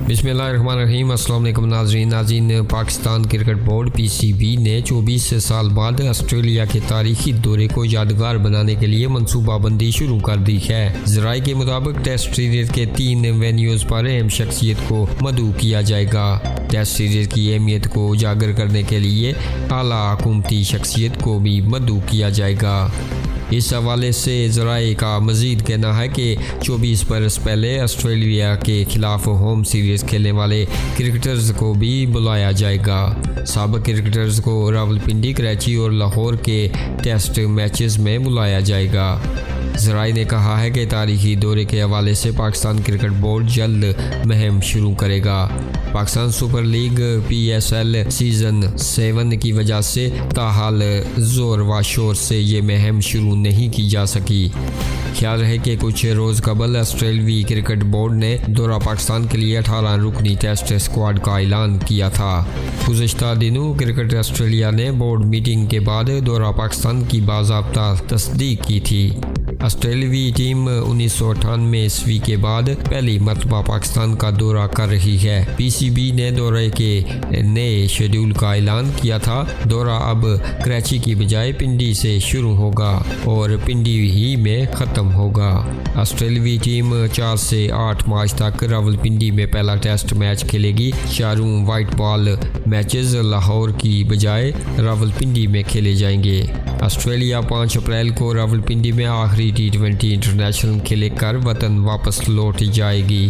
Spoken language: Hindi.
बिस्मिल्लाहिर्रहमानिर्रहीम। अस्सलाम वालेकुम नाज़रीन। पाकिस्तान क्रिकेट बोर्ड PCB ने 24 साल बाद ऑस्ट्रेलिया के तारीखी दौरे को यादगार बनाने के लिए मनसूबाबंदी शुरू कर दी है। ज़राए के मुताबिक टेस्ट सीरीज के 3 वेन्यूज़ पर अहम शख्सियत को मदऊ किया जाएगा। टेस्ट सीरीज की अहमियत को उजागर करने के लिए आला हुकूमती शख्सियत को भी मदऊ किया जाएगा। इस हवाले से ज़राए का मज़ीद कहना है कि 24 बरस पहले ऑस्ट्रेलिया के खिलाफ होम सीरीज़ खेलने वाले क्रिकेटर्स को भी बुलाया जाएगा। साबिक़ क्रिकेटर्स को रावलपिंडी, कराची और लाहौर के टेस्ट मैचेस में बुलाया जाएगा। ज़राए ने कहा है कि तारीखी दौरे के हवाले से पाकिस्तान क्रिकेट बोर्ड जल्द मुहिम शुरू करेगा। Pakistan super league PSL season 7 की वजह से ताहाल ज़ोर व शोर से ये मुहिम शुरू नहीं की जा सकी। ख्याल है कि कुछ रोज़ कबल ऑस्ट्रेलवी क्रिकेट बोर्ड ने दौरा पाकिस्तान के लिए 18 रुकनी टेस्ट स्क्वाड का ऐलान किया था। गुज़श्ता दिनों क्रिकेट ऑस्ट्रेलिया ने बोर्ड मीटिंग के बाद दौरा पाकिस्तान की बाज़ाब्ता तस्दीक की थी। ऑस्ट्रेलवी टीम 1998 ईस्वी के बाद पहली मरतबा पाकिस्तान का दौरा कर रही है। PCB ने दौरे के नए शेड्यूल का ऐलान किया था। दौरा अब कराची की बजाय पिंडी से शुरू होगा और पिंडी ही में ख़त्म होगा। ऑस्ट्रेलवी टीम 4 से 8 मार्च तक रावलपिंडी में पहला टेस्ट मैच खेलेगी। चारों वाइट बॉल मैचेस लाहौर की बजाय रावलपिंडी में खेले जाएंगे। ऑस्ट्रेलिया 5 अप्रैल को रावलपिंडी में आखिरी T20 इंटरनेशनल खेले कर वतन वापस लौट जाएगी।